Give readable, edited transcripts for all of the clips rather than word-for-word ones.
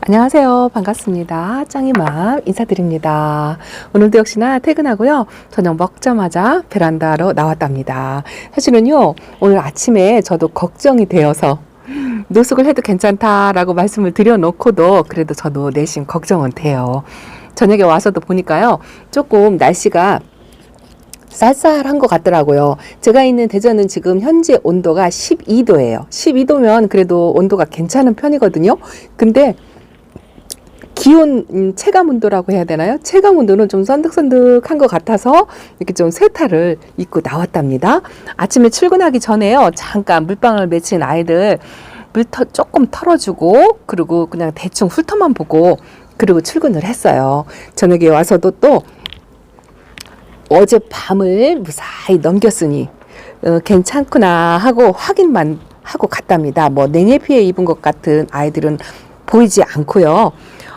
안녕하세요. 반갑습니다. 짱이맘 인사드립니다. 오늘도 역시나 퇴근하고요. 저녁 먹자마자 베란다로 나왔답니다. 사실은요, 오늘 아침에 저도 걱정이 되어서 노숙을 해도 괜찮다라고 말씀을 드려놓고도 그래도 저도 내심 걱정은 돼요. 저녁에 와서도 보니까요, 조금 날씨가 쌀쌀한 것 같더라고요. 제가 있는 대전은 지금 현재 온도가 12도예요. 12도면 그래도 온도가 괜찮은 편이거든요. 근데 기온 체감 온도라고 해야 되나요? 체감 온도는 좀 선득선득한 것 같아서 이렇게 좀 세타를 입고 나왔답니다. 아침에 출근하기 전에요. 잠깐 물방울 맺힌 아이들 조금 털어주고 그리고 그냥 대충 훑어만 보고 그리고 출근을 했어요. 저녁에 와서도 또 어제 밤을 무사히 넘겼으니 괜찮구나 하고 확인만 하고 갔답니다. 뭐 냉해 피해 입은 것 같은 아이들은 보이지 않고요.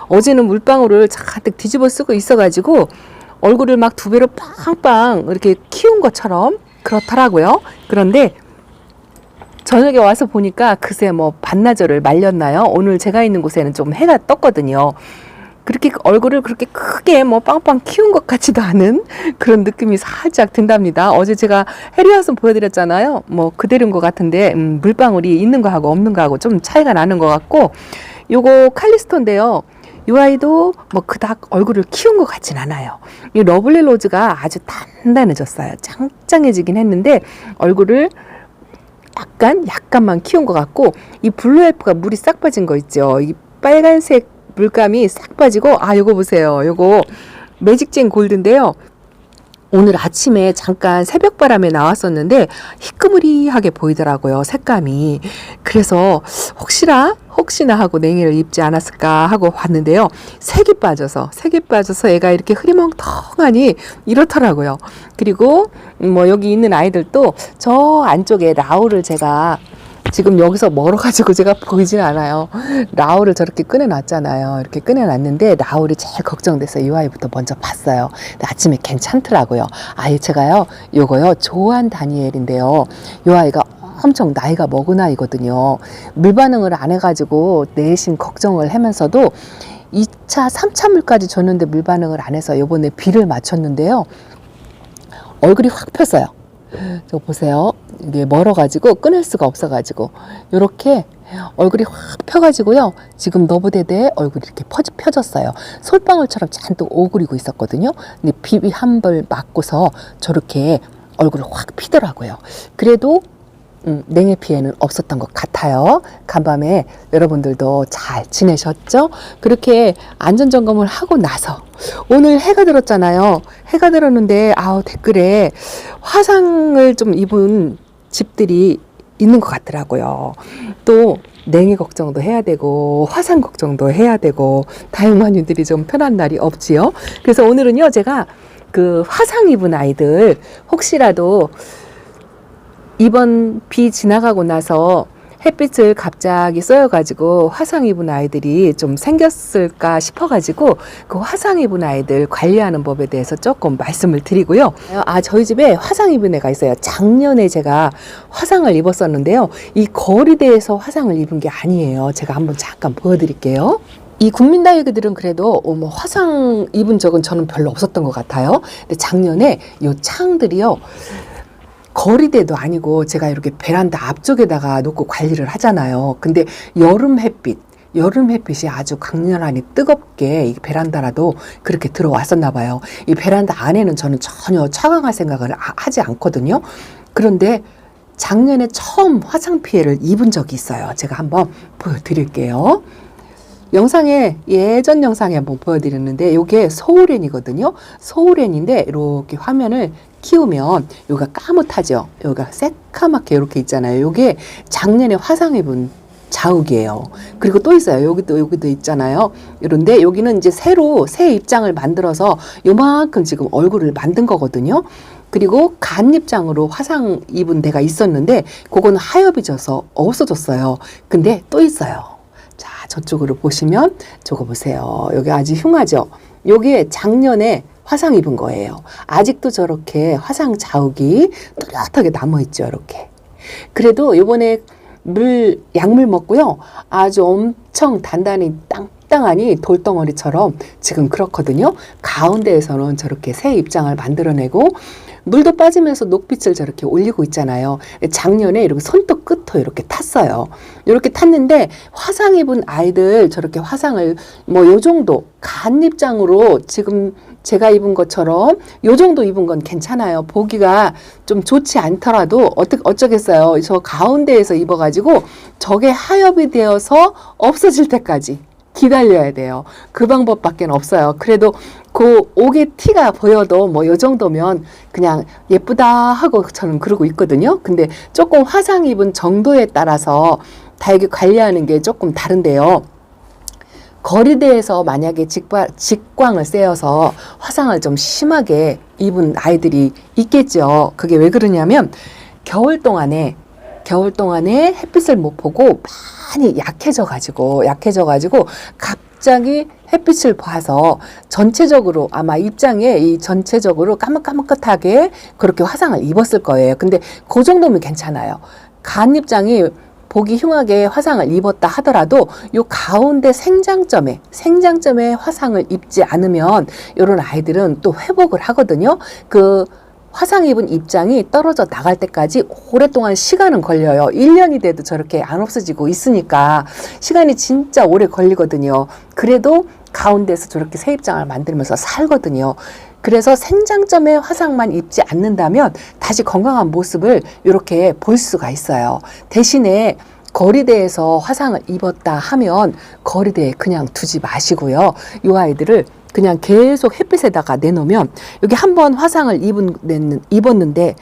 어제는 물방울을 잔뜩 뒤집어 쓰고 있어가지고 얼굴을 막 두 배로 빵빵 이렇게 키운 것처럼 그렇더라고요. 그런데 저녁에 와서 보니까 그새 뭐 반나절을 말렸나요? 오늘 제가 있는 곳에는 좀 해가 떴거든요. 그렇게 얼굴을 그렇게 크게 뭐 빵빵 키운 것 같지도 않은 그런 느낌이 살짝 든답니다. 어제 제가 해리하우스 보여드렸잖아요. 뭐 그대로인 것 같은데 물방울이 있는 거하고 없는 거하고 좀 차이가 나는 것 같고, 요거 칼리스토인데요. 이 아이도 뭐 그닥 얼굴을 키운 것 같진 않아요. 이 러블리 로즈가 아주 단단해졌어요. 짱짱해지긴 했는데 얼굴을 약간만 키운 것 같고, 이 블루 엘프가 물이 싹 빠진 거 있죠. 이 빨간색 물감이 싹 빠지고, 요거 보세요. 요거 매직젠 골드인데요. 오늘 아침에 잠깐 새벽바람에 나왔었는데 희끄무리하게 보이더라고요, 색감이. 그래서 혹시나 하고 냉해를 입지 않았을까 하고 봤는데요. 색이 빠져서 애가 이렇게 흐리멍텅하니 이렇더라고요. 그리고 뭐 여기 있는 아이들도 저 안쪽에 라울을 제가 지금 여기서 멀어가지고 제가 보이진 않아요. 라울을 저렇게 꺼내놨잖아요. 이렇게 꺼내놨는데 라울이 제일 걱정돼서 이 아이부터 먼저 봤어요. 근데 아침에 괜찮더라고요. 제가요, 요거요, 조한 다니엘인데요. 이 아이가 엄청 나이가 먹은 아이거든요. 물 반응을 안 해가지고 내심 걱정을 하면서도 2차, 3차 물까지 줬는데 물 반응을 안 해서 요번에 비를 맞췄는데요. 얼굴이 확 폈어요. 저 보세요. 이게 멀어가지고 끊을 수가 없어가지고 요렇게 얼굴이 확 펴가지고요. 지금 너부대대에 얼굴이 이렇게 펴졌어요. 솔방울처럼 잔뜩 오그리고 있었거든요. 근데 비 한 벌 맞고서 저렇게 얼굴을 확 피더라고요. 그래도 냉해 피해는 없었던 것 같아요. 간밤에 여러분들도 잘 지내셨죠? 그렇게 안전점검을 하고 나서 오늘 해가 들었잖아요. 해가 들었는데 댓글에 화상을 좀 입은 집들이 있는 것 같더라고요. 또 냉해 걱정도 해야 되고 화상 걱정도 해야 되고 다양한 이들이 좀 편한 날이 없지요. 그래서 오늘은요, 제가 그 화상 입은 아이들 혹시라도 이번 비 지나가고 나서 햇빛을 갑자기 쏘여가지고 화상 입은 아이들이 좀 생겼을까 싶어가지고 그 화상 입은 아이들 관리하는 법에 대해서 조금 말씀을 드리고요. 저희 집에 화상 입은 애가 있어요. 작년에 제가 화상을 입었었는데요. 이 거리대에서 화상을 입은 게 아니에요. 제가 한번 잠깐 보여드릴게요. 이 국민다육이들은 그래도 뭐 화상 입은 적은 저는 별로 없었던 것 같아요. 근데 작년에 이 창들이요, 거리대도 아니고 제가 이렇게 베란다 앞쪽에다가 놓고 관리를 하잖아요. 근데 여름 햇빛이 아주 강렬하니 뜨겁게 이 베란다라도 그렇게 들어왔었나 봐요. 이 베란다 안에는 저는 전혀 차광할 생각을 하지 않거든요. 그런데 작년에 처음 화상 피해를 입은 적이 있어요. 제가 한번 보여드릴게요. 예전 영상에 한번 보여드렸는데 이게 소우렌이거든요. 소우렌인데 이렇게 화면을 키우면 요가 까뭇하죠. 요가 새카맣게 이렇게 있잖아요. 요게 작년에 화상 입은 자욱이에요. 그리고 또 있어요. 여기도 있잖아요. 이런데 여기는 이제 새 입장을 만들어서 요만큼 지금 얼굴을 만든 거거든요. 그리고 간 입장으로 화상 입은 데가 있었는데 그거는 하엽이 져서 없어졌어요. 근데 또 있어요. 자, 저쪽으로 보시면 저거 보세요. 여기 아주 흉하죠. 요게 작년에 화상 입은 거예요. 아직도 저렇게 화상 자욱이 뚜렷하게 남아있죠. 이렇게. 그래도 요번에 약물 먹고요. 아주 엄청 단단히 적당하니 돌덩어리처럼 지금 그렇거든요. 가운데에서는 저렇게 새 입장을 만들어내고 물도 빠지면서 녹빛을 저렇게 올리고 있잖아요. 작년에 이렇게 손톱 끝도 이렇게 탔어요. 이렇게 탔는데 화상 입은 아이들 저렇게 화상을 뭐 요 정도 간 입장으로 지금 제가 입은 것처럼 요 정도 입은 건 괜찮아요. 보기가 좀 좋지 않더라도 어쩌겠어요. 저 가운데에서 입어가지고 저게 하엽이 되어서 없어질 때까지 기다려야 돼요. 그 방법밖에 없어요. 그래도 그 옥의 티가 보여도 뭐 요 정도면 그냥 예쁘다 하고 저는 그러고 있거든요. 근데 조금 화상 입은 정도에 따라서 다육이 관리하는 게 조금 다른데요. 거리대에서 만약에 직광을 쐬어서 화상을 좀 심하게 입은 아이들이 있겠죠. 그게 왜 그러냐면 겨울 동안에 햇빛을 못 보고 많이 약해져 가지고 갑자기 햇빛을 봐서 전체적으로 아마 입장에 이 전체적으로 까뭇까뭇하게 그렇게 화상을 입었을 거예요. 근데 그 정도면 괜찮아요. 간 입장이 보기 흉하게 화상을 입었다 하더라도 요 가운데 생장점에 화상을 입지 않으면 이런 아이들은 또 회복을 하거든요. 그 화상 입은 입장이 떨어져 나갈 때까지 오랫동안 시간은 걸려요. 1년이 돼도 저렇게 안 없어지고 있으니까 시간이 진짜 오래 걸리거든요. 그래도 가운데서 저렇게 새 입장을 만들면서 살거든요. 그래서 생장점에 화상만 입지 않는다면 다시 건강한 모습을 이렇게 볼 수가 있어요. 대신에 거리대에서 화상을 입었다 하면 거리대에 그냥 두지 마시고요. 이 아이들을 그냥 계속 햇빛에다가 내놓으면 여기 한번 화상을 입었는데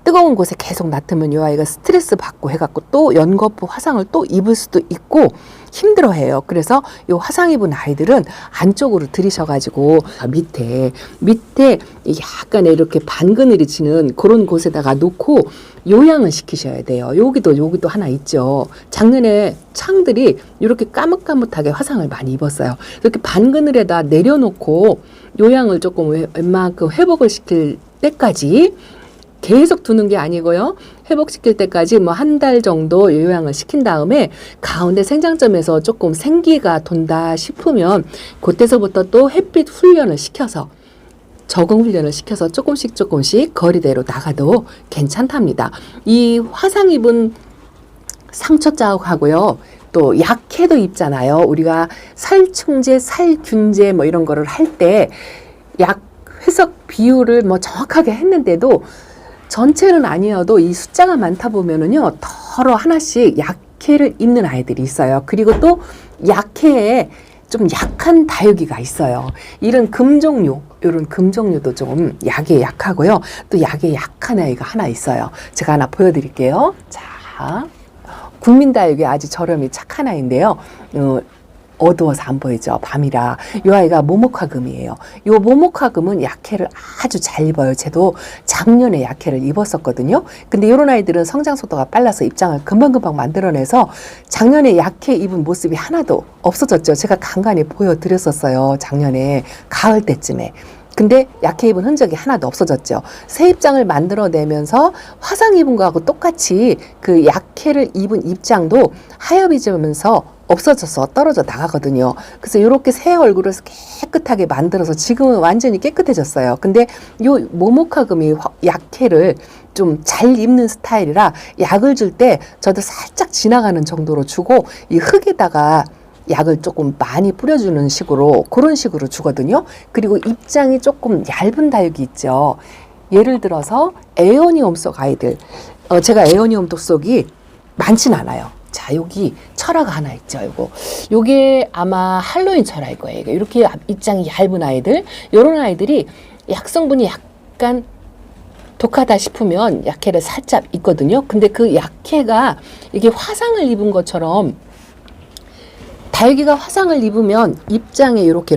뜨거운 곳에 계속 놔두면 이 아이가 스트레스 받고 해갖고 또 연거푸 화상을 또 입을 수도 있고 힘들어해요. 그래서 이 화상 입은 아이들은 안쪽으로 들이셔가지고 밑에 약간의 이렇게 반그늘이 치는 그런 곳에다가 놓고 요양을 시키셔야 돼요. 여기도 하나 있죠. 작년에 창들이 이렇게 까뭇까뭇하게 화상을 많이 입었어요. 이렇게 반그늘에다 내려놓고 요양을 조금 웬만큼 회복을 시킬 때까지 계속 두는 게 아니고요. 회복시킬 때까지 뭐 한 달 정도 요양을 시킨 다음에 가운데 생장점에서 조금 생기가 돈다 싶으면 그때서부터 또 햇빛 훈련을 시켜서 적응 훈련을 시켜서 조금씩 거리대로 나가도 괜찮답니다. 이 화상 입은 상처 자국하고요. 또 약해도 입잖아요. 우리가 살충제, 살균제 뭐 이런 거를 할 때 약 회석 비율을 뭐 정확하게 했는데도 전체는 아니어도 이 숫자가 많다 보면은요, 더러 하나씩 약해를 입는 아이들이 있어요. 그리고 또 약해에 좀 약한 다육이가 있어요. 이런 이런 금종류도 좀 약에 약하고요. 또 약에 약한 아이가 하나 있어요. 제가 하나 보여드릴게요. 자, 국민다육이 아주 저렴이 착한 아이인데요. 어두워서 안 보이죠. 밤이라. 이 아이가 모목화금이에요. 이 모목화금은 약해를 아주 잘 입어요. 쟤도 작년에 약해를 입었었거든요. 근데 이런 아이들은 성장 속도가 빨라서 입장을 금방금방 만들어내서 작년에 약해 입은 모습이 하나도 없어졌죠. 제가 간간히 보여드렸었어요. 작년에 가을 때쯤에. 근데 약해 입은 흔적이 하나도 없어졌죠. 새 입장을 만들어내면서 화상 입은 거하고 똑같이 그 약해를 입은 입장도 하엽이 지면서 없어져서 떨어져 나가거든요. 그래서 이렇게 새 얼굴을 깨끗하게 만들어서 지금은 완전히 깨끗해졌어요. 근데 요 모목화금이 약해를 좀 잘 입는 스타일이라 약을 줄 때 저도 살짝 지나가는 정도로 주고 이 흙에다가 약을 조금 많이 뿌려주는 식으로 그런 식으로 주거든요. 그리고 입장이 조금 얇은 다육이 있죠. 예를 들어서 에어니움 속 아이들, 제가 에어니움 속이 많진 않아요. 자, 여기 철화가 하나 있죠. 요게 아마 할로윈 철화일 거예요. 이렇게 입장이 얇은 아이들, 요런 아이들이 약성분이 약간 독하다 싶으면 약해를 살짝 있거든요. 근데 그 약해가 이게 화상을 입은 것처럼 다육이가 화상을 입으면 입장에 이렇게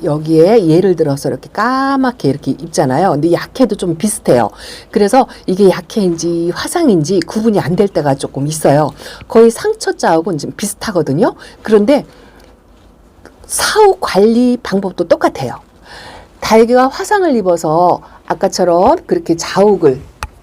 여기에 예를 들어서 이렇게 까맣게 이렇게 입잖아요. 근데 약해도 좀 비슷해요. 그래서 이게 약해인지 화상인지 구분이 안 될 때가 조금 있어요. 거의 상처 자국은 좀 비슷하거든요. 그런데 사후 관리 방법도 똑같아요. 다육이가 화상을 입어서 아까처럼 그렇게 자욱을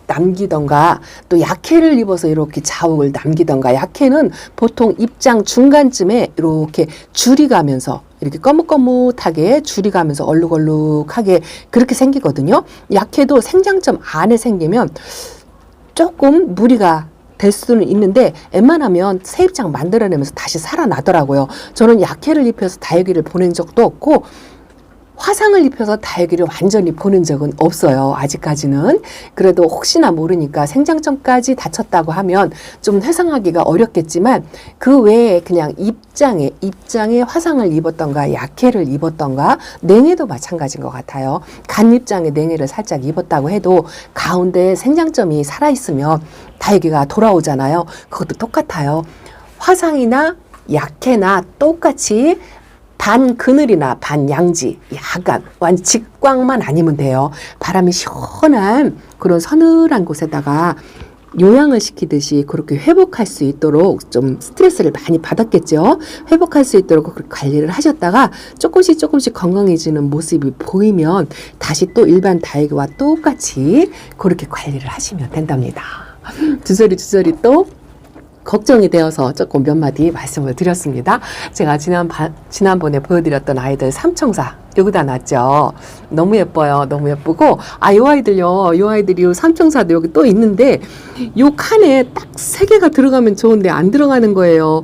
남기던가 또 약해를 입어서 이렇게 자욱을 남기던가, 약해는 보통 입장 중간쯤에 이렇게 줄이 가면서 이렇게 거뭇거뭇하게 줄이 가면서 얼룩얼룩하게 그렇게 생기거든요. 약해도 생장점 안에 생기면 조금 무리가 될 수는 있는데 웬만하면 새 입장 만들어내면서 다시 살아나더라고요. 저는 약해를 입혀서 다육이를 보낸 적도 없고 화상을 입혀서 다육이를 완전히 보낸 적은 없어요. 아직까지는. 그래도 혹시나 모르니까 생장점까지 다쳤다고 하면 좀 회상하기가 어렵겠지만 그 외에 그냥 입장에 화상을 입었던가 약해를 입었던가, 냉해도 마찬가지인 것 같아요. 간 입장에 냉해를 살짝 입었다고 해도 가운데 생장점이 살아있으면 다육이가 돌아오잖아요. 그것도 똑같아요. 화상이나 약해나 똑같이 반 그늘이나 반 양지, 약간 완 직광만 아니면 돼요. 바람이 시원한 그런 서늘한 곳에다가 요양을 시키듯이 그렇게 회복할 수 있도록, 좀 스트레스를 많이 받았겠죠. 회복할 수 있도록 그렇게 관리를 하셨다가 조금씩 건강해지는 모습이 보이면 다시 또 일반 다육이와 똑같이 그렇게 관리를 하시면 된답니다. 주저리 또 걱정이 되어서 조금 몇 마디 말씀을 드렸습니다. 제가 지난번에 보여드렸던 아이들 삼총사 여기다 놨죠. 너무 예뻐요. 너무 예쁘고, 요 아이들요. 요 아이들이 요 삼총사도 여기 또 있는데 요 칸에 딱 3개가 들어가면 좋은데 안 들어가는 거예요.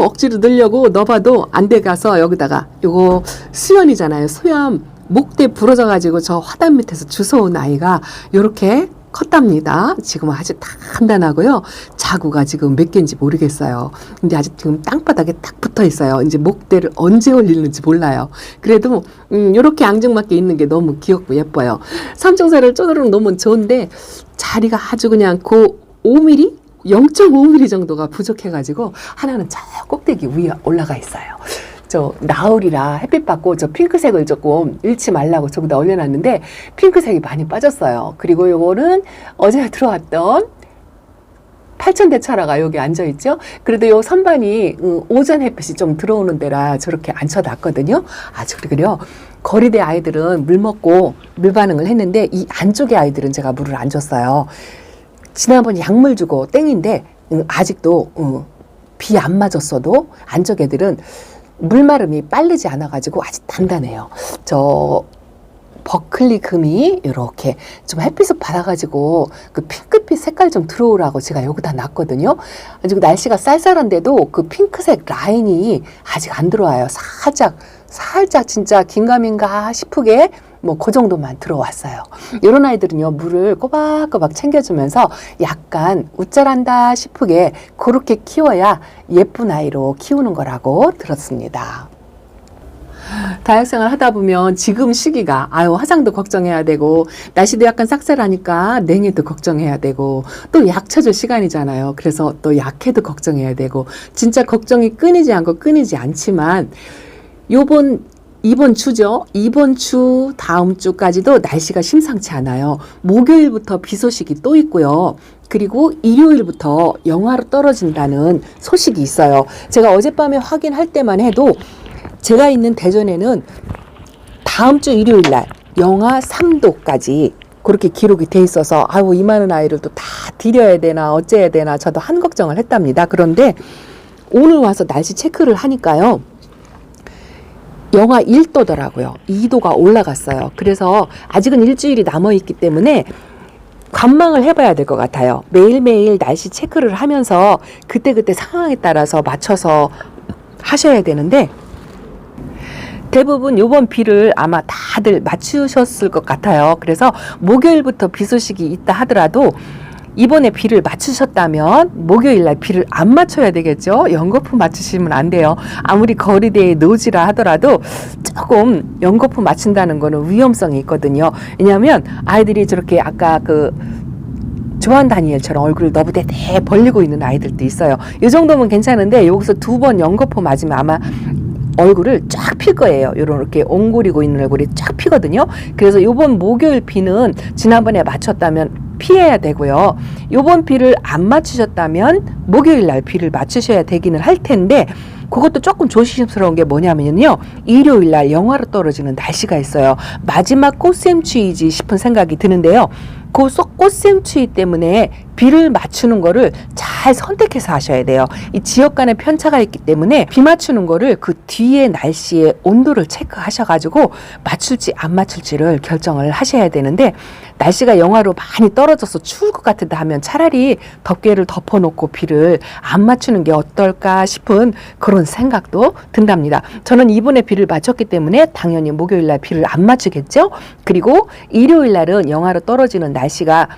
억지로 넣으려고 넣어봐도 안 돼가서 여기다가 요거 수연이잖아요. 수연 목대 부러져 가지고 저 화단 밑에서 주워온 아이가 요렇게 컸답니다. 지금은 아주 단단하고요. 자구가 지금 몇 개인지 모르겠어요. 근데 아직 지금 땅바닥에 딱 붙어 있어요. 이제 목대를 언제 올리는지 몰라요. 그래도 이렇게 앙증맞게 있는 게 너무 귀엽고 예뻐요. 삼총사를 쪼르륵 놓으면 좋은데 자리가 아주 그냥 그 5mm? 0.5mm 정도가 부족해가지고 하나는 저 꼭대기 위에 올라가 있어요. 저 나흘이라 햇빛 받고 저 핑크색을 조금 잃지 말라고 저기다 올려놨는데 핑크색이 많이 빠졌어요. 그리고 요거는 어제 들어왔던 팔천대철화가 여기 앉아있죠. 그래도 요 선반이 오전 햇빛이 좀 들어오는 데라 저렇게 앉혀놨거든요. 아주 그래요. 거리대 아이들은 물 먹고 물 반응을 했는데 이 안쪽의 아이들은 제가 물을 안 줬어요. 지난번 약물 주고 땡인데 아직도 비 안 맞았어도 안쪽 애들은 물마름이 빠르지 않아가지고 아직 단단해요. 저 버클리 금이 이렇게 좀 햇빛을 받아가지고 그 핑크빛 색깔 좀 들어오라고 제가 여기다 놨거든요. 아직 날씨가 쌀쌀한데도 그 핑크색 라인이 아직 안 들어와요. 살짝 진짜 긴가민가 싶게 뭐 그 정도만 들어왔어요. 이런 아이들은요, 물을 꼬박꼬박 챙겨주면서 약간 웃자란다 싶게 그렇게 키워야 예쁜 아이로 키우는 거라고 들었습니다. 다육생활 하다 보면 지금 시기가 화상도 걱정해야 되고 날씨도 약간 싹쌀하니까 냉해도 걱정해야 되고 또 약 쳐줄 시간이잖아요. 그래서 또 약해도 걱정해야 되고 진짜 걱정이 끊이지 않지만 이번 주죠. 이번 주 다음 주까지도 날씨가 심상치 않아요. 목요일부터 비 소식이 또 있고요. 그리고 일요일부터 영하로 떨어진다는 소식이 있어요. 제가 어젯밤에 확인할 때만 해도 제가 있는 대전에는 다음 주 일요일 날 영하 3도까지 그렇게 기록이 돼 있어서 이 많은 아이를 또 다 들여야 되나 어째야 되나 저도 한 걱정을 했답니다. 그런데 오늘 와서 날씨 체크를 하니까요. 영하 1도더라고요. 2도가 올라갔어요. 그래서 아직은 일주일이 남아있기 때문에 관망을 해봐야 될 것 같아요. 매일매일 날씨 체크를 하면서 그때그때 상황에 따라서 맞춰서 하셔야 되는데 대부분 이번 비를 아마 다들 맞추셨을 것 같아요. 그래서 목요일부터 비 소식이 있다 하더라도 이번에 비를 맞추셨다면 목요일날 비를 안 맞춰야 되겠죠. 연거푸 맞추시면 안 돼요. 아무리 거리대에 노지라 하더라도 조금 연거푸 맞춘다는 거는 위험성이 있거든요. 왜냐하면 아이들이 저렇게 아까 조한 다니엘처럼 얼굴을 너부대대 벌리고 있는 아이들도 있어요. 이 정도면 괜찮은데 여기서 2번 연거푸 맞으면 아마 얼굴을 쫙 필 거예요. 이렇게 옹골이고 있는 얼굴이 쫙 피거든요. 그래서 이번 목요일 비는 지난번에 맞췄다면 피해야 되고요. 이번 비를 안 맞추셨다면 목요일 날 비를 맞추셔야 되기는 할 텐데 그것도 조금 조심스러운 게 뭐냐면요. 일요일 날 영하로 떨어지는 날씨가 있어요. 마지막 꽃샘추위지 싶은 생각이 드는데요. 그 꽃샘추위 때문에 비를 맞추는 거를 잘 선택해서 하셔야 돼요. 이 지역 간의 편차가 있기 때문에 비 맞추는 거를 그 뒤에 날씨의 온도를 체크하셔가지고 맞출지 안 맞출지를 결정을 하셔야 되는데, 날씨가 영하로 많이 떨어져서 추울 것 같다 하면 차라리 덮개를 덮어놓고 비를 안 맞추는 게 어떨까 싶은 그런 생각도 든답니다. 저는 이번에 비를 맞췄기 때문에 당연히 목요일날 비를 안 맞추겠죠. 그리고 일요일날은 영하로 떨어지는 날씨가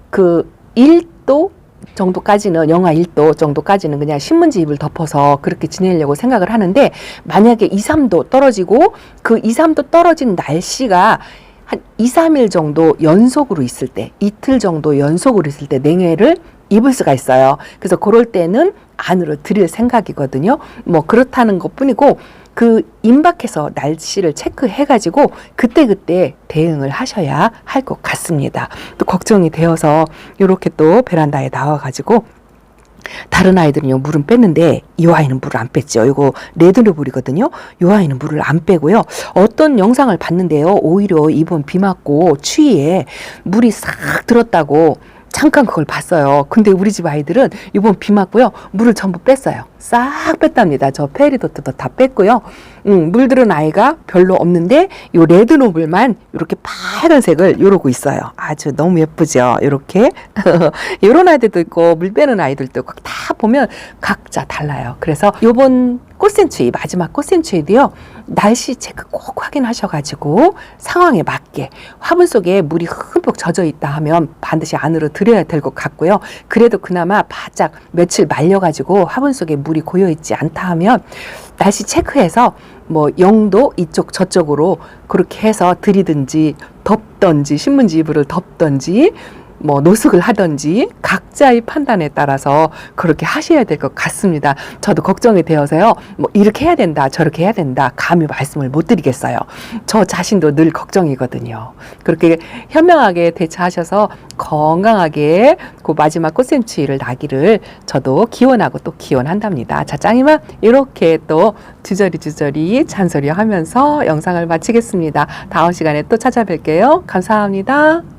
그 1도 정도까지는, 영하 1도 정도까지는 그냥 신문지 잎을 덮어서 그렇게 지내려고 생각을 하는데, 만약에 2, 3도 떨어지고 그 2, 3도 떨어진 날씨가 한 2, 3일 정도 연속으로 있을 때, 이틀 정도 연속으로 있을 때 냉해를 입을 수가 있어요. 그래서 그럴 때는 안으로 들일 생각이거든요. 뭐 그렇다는 것 뿐이고, 그 임박해서 날씨를 체크해가지고 그때그때 대응을 하셔야 할 것 같습니다. 또 걱정이 되어서 이렇게 또 베란다에 나와가지고, 다른 아이들은요 물은 뺐는데 이 아이는 물을 안 뺐죠. 이거 레드노블이거든요. 이 아이는 물을 안 빼고요. 어떤 영상을 봤는데요, 오히려 이번 비 맞고 추위에 물이 싹 들었다고 잠깐 그걸 봤어요. 근데 우리 집 아이들은 이번 비 맞고요 물을 전부 뺐어요. 싹 뺐답니다. 저 페리도트도 다 뺐고요. 물들은 아이가 별로 없는데 요 레드노블만 이렇게 빨간색을 이러고 있어요. 아주 너무 예쁘죠. 이렇게 이런 아이들도 있고 물 빼는 아이들도 있고 다 보면 각자 달라요. 그래서 요번 꽃샘추위, 마지막 꽃샘추위도요, 날씨 체크 꼭 확인하셔가지고 상황에 맞게, 화분 속에 물이 흠뻑 젖어 있다 하면 반드시 안으로 들여야 될 것 같고요. 그래도 그나마 바짝 며칠 말려가지고 화분 속에 물이 고여있지 않다 하면 날씨 체크해서 뭐 0도 이쪽 저쪽으로 그렇게 해서 들이든지 덮던지 신문지 이불을 덮던지 뭐 노숙을 하든지 각자의 판단에 따라서 그렇게 하셔야 될 것 같습니다. 저도 걱정이 되어서요, 뭐 이렇게 해야 된다 저렇게 해야 된다 감히 말씀을 못 드리겠어요. 저 자신도 늘 걱정이거든요. 그렇게 현명하게 대처하셔서 건강하게 그 마지막 꽃샘추위를 나기를 저도 기원하고 또 기원한답니다. 자, 짱이만 이렇게 또 주저리 잔소리 하면서 영상을 마치겠습니다. 다음 시간에 또 찾아뵐게요. 감사합니다.